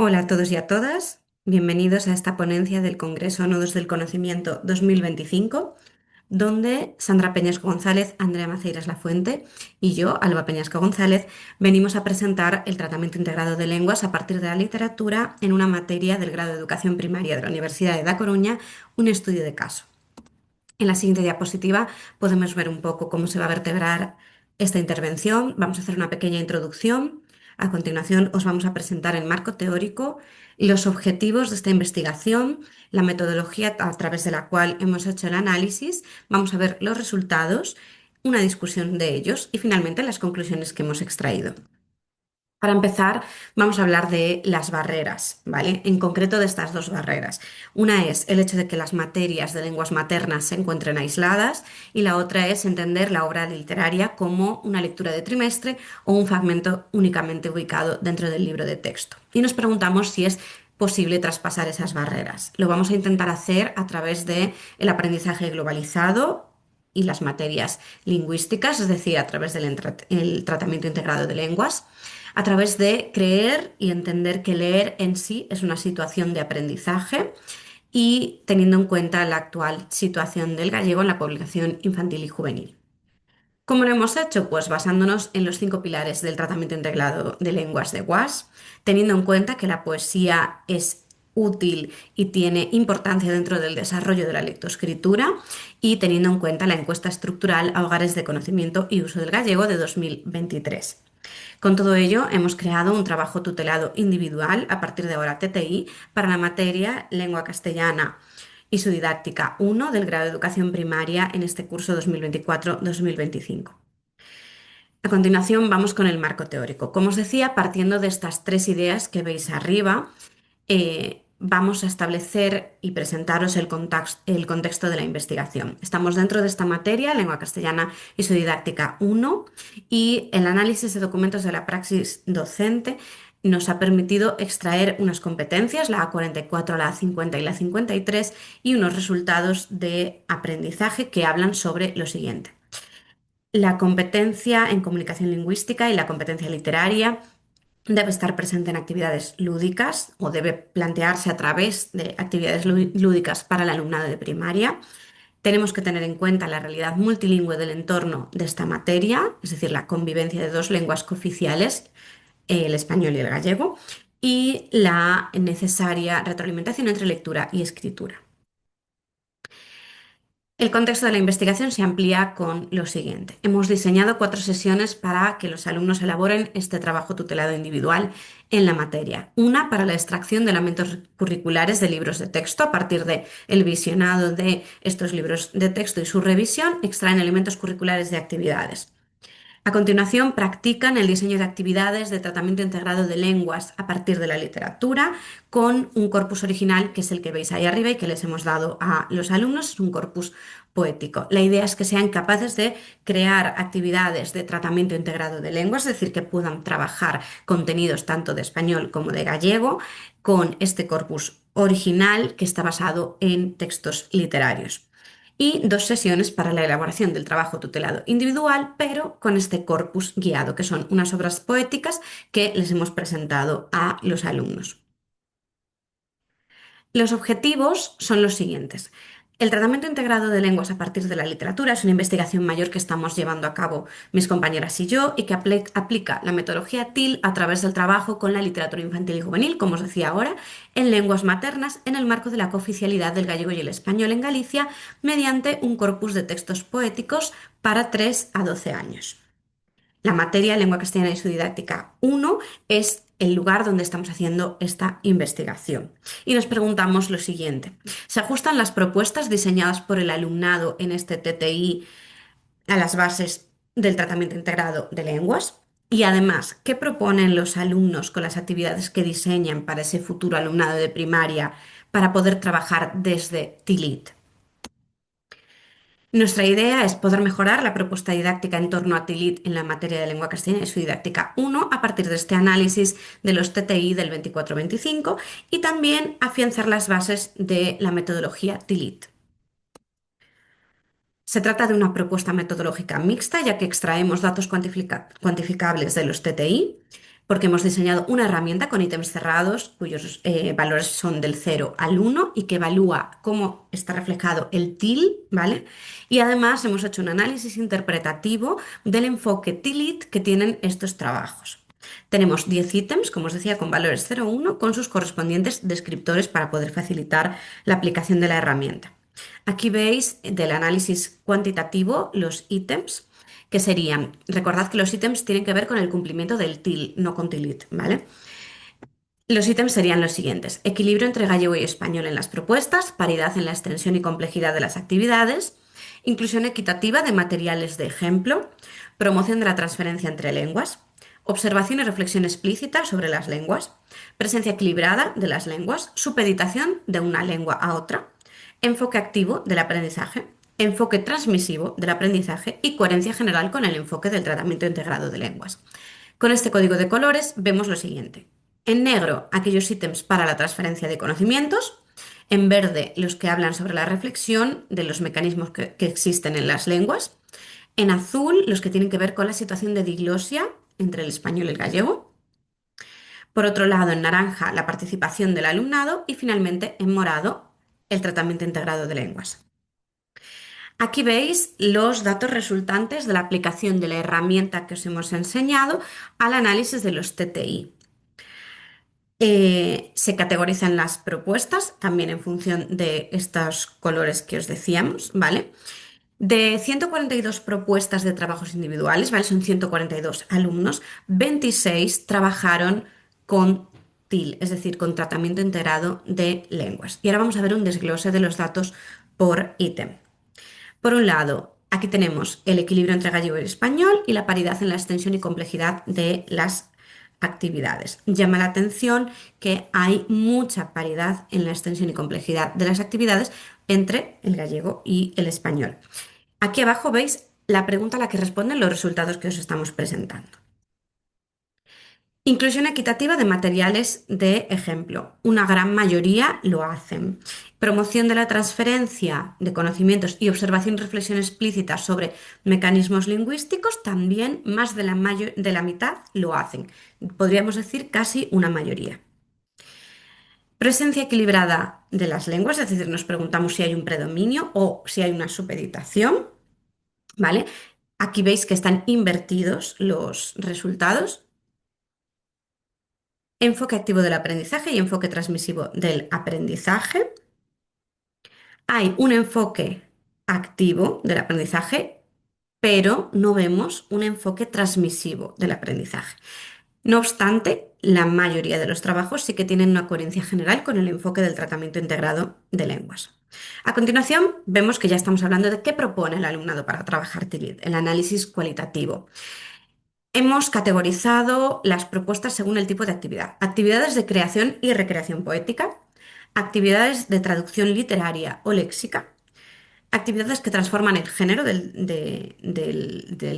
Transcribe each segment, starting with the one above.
Hola a todos y a todas, bienvenidos a esta ponencia del Congreso Nodos del Conocimiento 2025, donde Sandra Peñasco González, Andrea Maceiras Lafuente y yo, Alba Peñasco González, venimos a presentar el tratamiento integrado de lenguas a partir de la literatura en una materia del grado de Educación Primaria de la Universidad de Da Coruña, un estudio de caso. En la siguiente diapositiva podemos ver un poco cómo se va a vertebrar esta intervención. Vamos a hacer una pequeña introducción. A continuación os vamos a presentar el marco teórico, los objetivos de esta investigación, la metodología a través de la cual hemos hecho el análisis. Vamos a ver los resultados, una discusión de ellos y finalmente las conclusiones que hemos extraído. Para empezar, vamos a hablar de las barreras, ¿vale? En concreto de estas dos barreras. Una es el hecho de que las materias de lenguas maternas se encuentren aisladas y la otra es entender la obra literaria como una lectura de trimestre o un fragmento únicamente ubicado dentro del libro de texto. Y nos preguntamos si es posible traspasar esas barreras. Lo vamos a intentar hacer a través de el aprendizaje globalizado y las materias lingüísticas, es decir, a través del el tratamiento integrado de lenguas, a través de creer y entender que leer en sí es una situación de aprendizaje y teniendo en cuenta la actual situación del gallego en la población infantil y juvenil. ¿Cómo lo hemos hecho? Pues basándonos en los 5 pilares del tratamiento integrado de lenguas de WAS, teniendo en cuenta que la poesía es útil y tiene importancia dentro del desarrollo de la lectoescritura y teniendo en cuenta la encuesta estructural a hogares de conocimiento y uso del gallego de 2023. Con todo ello, hemos creado un trabajo tutelado individual, a partir de ahora TTI, para la materia Lengua Castellana y su didáctica 1 del grado de Educación Primaria en este curso 2024-2025. A continuación, vamos con el marco teórico. Como os decía, partiendo de estas tres ideas que veis arriba, vamos a establecer y presentaros el contexto de la investigación. Estamos dentro de esta materia, lengua castellana y su didáctica 1, y el análisis de documentos de la praxis docente nos ha permitido extraer unas competencias, la A44, la A50 y la 53, y unos resultados de aprendizaje que hablan sobre lo siguiente. La competencia en comunicación lingüística y la competencia literaria debe estar presente en actividades lúdicas o debe plantearse a través de actividades lúdicas para el alumnado de primaria. Tenemos que tener en cuenta la realidad multilingüe del entorno de esta materia, es decir, la convivencia de dos lenguas cooficiales, el español y el gallego, y la necesaria retroalimentación entre lectura y escritura. El contexto de la investigación se amplía con lo siguiente. Hemos diseñado 4 sesiones para que los alumnos elaboren este trabajo tutelado individual en la materia. Una para la extracción de elementos curriculares de libros de texto. A partir de el visionado de estos libros de texto y su revisión, extraen elementos curriculares de actividades. A continuación, practican el diseño de actividades de tratamiento integrado de lenguas a partir de la literatura con un corpus original que es el que veis ahí arriba y que les hemos dado a los alumnos. Es un corpus poético. La idea es que sean capaces de crear actividades de tratamiento integrado de lenguas, es decir, que puedan trabajar contenidos tanto de español como de gallego con este corpus original que está basado en textos literarios y 2 sesiones para la elaboración del trabajo tutelado individual, pero con este corpus guiado, que son unas obras poéticas que les hemos presentado a los alumnos. Los objetivos son los siguientes. El tratamiento integrado de lenguas a partir de la literatura es una investigación mayor que estamos llevando a cabo mis compañeras y yo y que aplica la metodología TIL a través del trabajo con la literatura infantil y juvenil, como os decía ahora, en lenguas maternas en el marco de la cooficialidad del gallego y el español en Galicia mediante un corpus de textos poéticos para 3 a 12 años. La materia Lengua Castellana y su didáctica 1 es el lugar donde estamos haciendo esta investigación. Y nos preguntamos lo siguiente. ¿Se ajustan las propuestas diseñadas por el alumnado en este TTI a las bases del tratamiento integrado de lenguas? Y además, ¿qué proponen los alumnos con las actividades que diseñan para ese futuro alumnado de primaria para poder trabajar desde TILIT? Nuestra idea es poder mejorar la propuesta didáctica en torno a TILIT en la materia de lengua castellana y su didáctica 1 a partir de este análisis de los TTI del 24-25 y también afianzar las bases de la metodología TILIT. Se trata de una propuesta metodológica mixta, ya que extraemos datos cuantificables de los TTI, porque hemos diseñado una herramienta con ítems cerrados cuyos valores son del 0 al 1 y que evalúa cómo está reflejado el TIL, ¿vale? Y además hemos hecho un análisis interpretativo del enfoque TILIT que tienen estos trabajos. Tenemos 10 ítems, como os decía, con valores 0 a 1, con sus correspondientes descriptores para poder facilitar la aplicación de la herramienta. Aquí veis del análisis cuantitativo los ítems que serían, recordad que los ítems tienen que ver con el cumplimiento del TIL, no con TILIT, ¿vale? Los ítems serían los siguientes: equilibrio entre gallego y español en las propuestas, paridad en la extensión y complejidad de las actividades, inclusión equitativa de materiales de ejemplo, promoción de la transferencia entre lenguas, observación y reflexión explícita sobre las lenguas, presencia equilibrada de las lenguas, supeditación de una lengua a otra, enfoque activo del aprendizaje, enfoque transmisivo del aprendizaje y coherencia general con el enfoque del tratamiento integrado de lenguas. Con este código de colores vemos lo siguiente. En negro, aquellos ítems para la transferencia de conocimientos. En verde, los que hablan sobre la reflexión de los mecanismos que existen en las lenguas. En azul, los que tienen que ver con la situación de diglosia entre el español y el gallego. Por otro lado, en naranja, la participación del alumnado. Y finalmente, en morado, el tratamiento integrado de lenguas. Aquí veis los datos resultantes de la aplicación de la herramienta que os hemos enseñado al análisis de los TTI. Se categorizan las propuestas también en función de estos colores que os decíamos, ¿vale? De 142 propuestas de trabajos individuales, ¿vale? Son 142 alumnos, 26 trabajaron con TIL, es decir, con tratamiento integrado de lenguas. Y ahora vamos a ver un desglose de los datos por ítem. Por un lado, aquí tenemos el equilibrio entre gallego y español y la paridad en la extensión y complejidad de las actividades. Llama la atención que hay mucha paridad en la extensión y complejidad de las actividades entre el gallego y el español. Aquí abajo veis la pregunta a la que responden los resultados que os estamos presentando. Inclusión equitativa de materiales de ejemplo. Una gran mayoría lo hacen. Promoción de la transferencia de conocimientos y observación y reflexión explícita sobre mecanismos lingüísticos. También más de la mitad lo hacen. Podríamos decir casi una mayoría. Presencia equilibrada de las lenguas, es decir, nos preguntamos si hay un predominio o si hay una supeditación, ¿vale? Aquí veis que están invertidos los resultados. Enfoque activo del aprendizaje y enfoque transmisivo del aprendizaje. Hay un enfoque activo del aprendizaje, pero no vemos un enfoque transmisivo del aprendizaje. No obstante, la mayoría de los trabajos sí que tienen una coherencia general con el enfoque del tratamiento integrado de lenguas. A continuación, vemos que ya estamos hablando de qué propone el alumnado para trabajar TILID, el análisis cualitativo. Hemos categorizado las propuestas según el tipo de actividad. Actividades de creación y recreación poética, actividades de traducción literaria o léxica, actividades que transforman el género de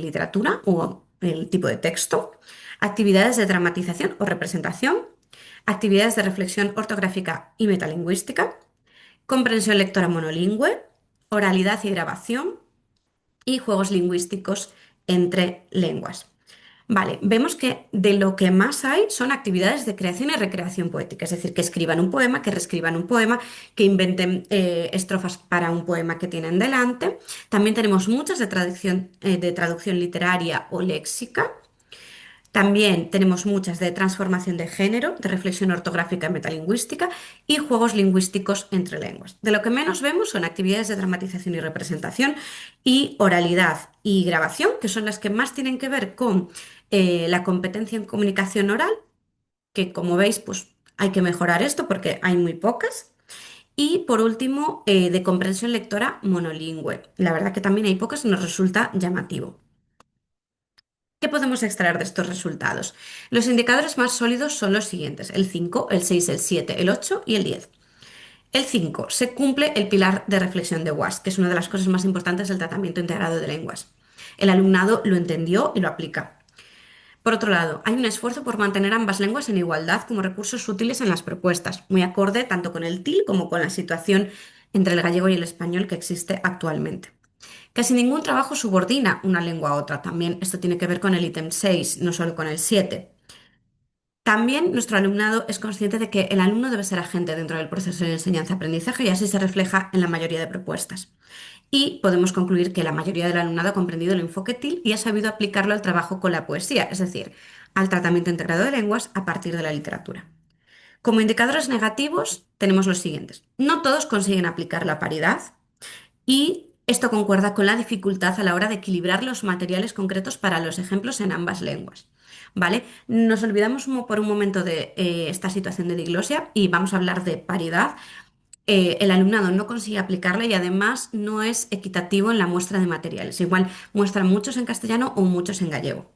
literatura o el tipo de texto, actividades de dramatización o representación, actividades de reflexión ortográfica y metalingüística, comprensión lectora monolingüe, oralidad y grabación y juegos lingüísticos entre lenguas. Vale, vemos que de lo que más hay son actividades de creación y recreación poética, es decir, que escriban un poema, que reescriban un poema, que inventen estrofas para un poema que tienen delante. También tenemos muchas de traducción literaria o léxica. También tenemos muchas de transformación de género, de reflexión ortográfica y metalingüística y juegos lingüísticos entre lenguas. De lo que menos vemos son actividades de dramatización y representación y oralidad y grabación, que son las que más tienen que ver con la competencia en comunicación oral, que como veis, pues hay que mejorar esto porque hay muy pocas. Y por último, de comprensión lectora monolingüe. La verdad que también hay pocas y nos resulta llamativo. ¿Qué podemos extraer de estos resultados? Los indicadores más sólidos son los siguientes: el 5, el 6, el 7, el 8 y el 10. El 5, se cumple el pilar de reflexión de WAS, que es una de las cosas más importantes del tratamiento integrado de lenguas. El alumnado lo entendió y lo aplica. Por otro lado, hay un esfuerzo por mantener ambas lenguas en igualdad como recursos útiles en las propuestas, muy acorde tanto con el TIL como con la situación entre el gallego y el español que existe actualmente. Casi ningún trabajo subordina una lengua a otra. También esto tiene que ver con el ítem 6, no solo con el 7. También nuestro alumnado es consciente de que el alumno debe ser agente dentro del proceso de enseñanza-aprendizaje y así se refleja en la mayoría de propuestas. Y podemos concluir que la mayoría del alumnado ha comprendido el enfoque TIL y ha sabido aplicarlo al trabajo con la poesía, es decir, al tratamiento integrado de lenguas a partir de la literatura. Como indicadores negativos tenemos los siguientes. No todos consiguen aplicar la paridad y esto concuerda con la dificultad a la hora de equilibrar los materiales concretos para los ejemplos en ambas lenguas. ¿Vale? Nos olvidamos por un momento de esta situación de diglosia y vamos a hablar de paridad. El alumnado no consigue aplicarla y además no es equitativo en la muestra de materiales. Igual muestran muchos en castellano o muchos en gallego.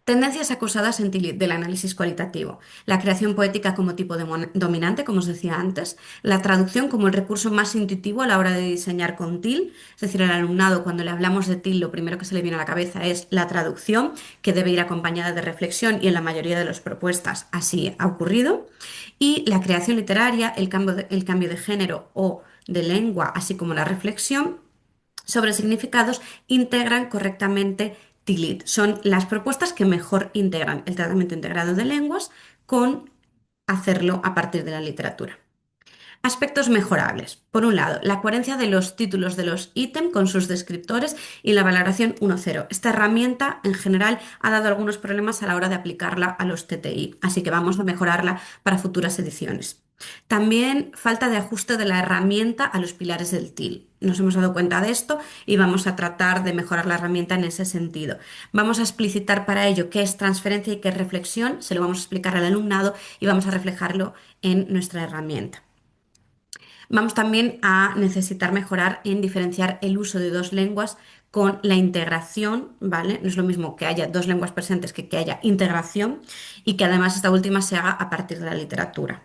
Tendencias acusadas en Tillit del análisis cualitativo. La creación poética como tipo dominante, como os decía antes. La traducción como el recurso más intuitivo a la hora de diseñar con TIL. Es decir, el alumnado, cuando le hablamos de TIL, lo primero que se le viene a la cabeza es la traducción, que debe ir acompañada de reflexión y en la mayoría de las propuestas así ha ocurrido. Y la creación literaria, el cambio de género o de lengua, así como la reflexión sobre significados integran correctamente TILIT. Son las propuestas que mejor integran el tratamiento integrado de lenguas con hacerlo a partir de la literatura. Aspectos mejorables. Por un lado, la coherencia de los títulos de los ítems con sus descriptores y la valoración 1.0. Esta herramienta en general ha dado algunos problemas a la hora de aplicarla a los TTI, así que vamos a mejorarla para futuras ediciones. También falta de ajuste de la herramienta a los pilares del TIL. Nos hemos dado cuenta de esto y vamos a tratar de mejorar la herramienta en ese sentido. Vamos a explicitar para ello qué es transferencia y qué es reflexión, se lo vamos a explicar al alumnado y vamos a reflejarlo en nuestra herramienta. Vamos también a necesitar mejorar en diferenciar el uso de dos lenguas con la integración, ¿vale? No es lo mismo que haya dos lenguas presentes que haya integración y que además esta última se haga a partir de la literatura.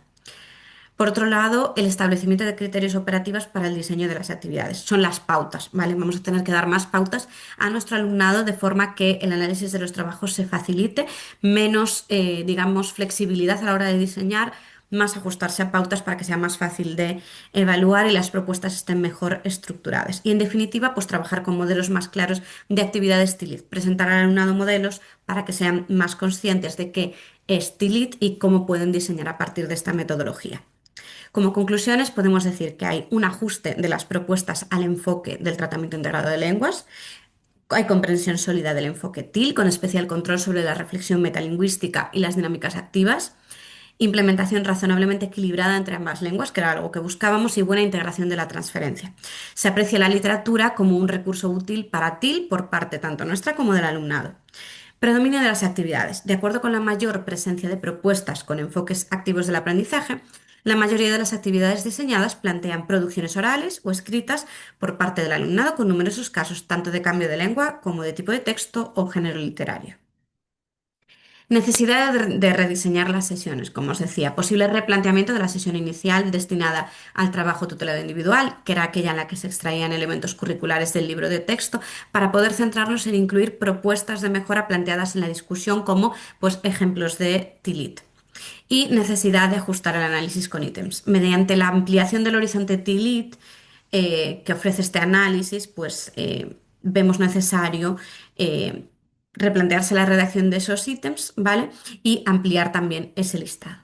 Por otro lado, el establecimiento de criterios operativos para el diseño de las actividades. Son las pautas, ¿vale? Vamos a tener que dar más pautas a nuestro alumnado de forma que el análisis de los trabajos se facilite, menos, digamos, flexibilidad a la hora de diseñar, más ajustarse a pautas para que sea más fácil de evaluar y las propuestas estén mejor estructuradas. Y en definitiva, pues trabajar con modelos más claros de actividades TILIT, presentar al alumnado modelos para que sean más conscientes de qué es TILIT y cómo pueden diseñar a partir de esta metodología. Como conclusiones, podemos decir que hay un ajuste de las propuestas al enfoque del tratamiento integrado de lenguas, hay comprensión sólida del enfoque TIL, con especial control sobre la reflexión metalingüística y las dinámicas activas, implementación razonablemente equilibrada entre ambas lenguas, que era algo que buscábamos, y buena integración de la transferencia. Se aprecia la literatura como un recurso útil para TIL por parte tanto nuestra como del alumnado. Predominio de las actividades. De acuerdo con la mayor presencia de propuestas con enfoques activos del aprendizaje, la mayoría de las actividades diseñadas plantean producciones orales o escritas por parte del alumnado con numerosos casos tanto de cambio de lengua como de tipo de texto o género literario. Necesidad de rediseñar las sesiones, como os decía, posible replanteamiento de la sesión inicial destinada al trabajo tutelado individual, que era aquella en la que se extraían elementos curriculares del libro de texto, para poder centrarnos en incluir propuestas de mejora planteadas en la discusión como pues, ejemplos de TILIT. Y necesidad de ajustar el análisis con ítems. Mediante la ampliación del horizonte TILIT que ofrece este análisis, pues vemos necesario replantearse la redacción de esos ítems, ¿vale? Y ampliar también ese listado.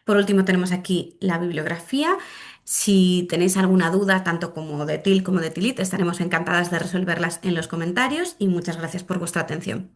Por último, tenemos aquí la bibliografía. Si tenéis alguna duda, tanto como de TIL como de TILIT, estaremos encantadas de resolverlas en los comentarios y muchas gracias por vuestra atención.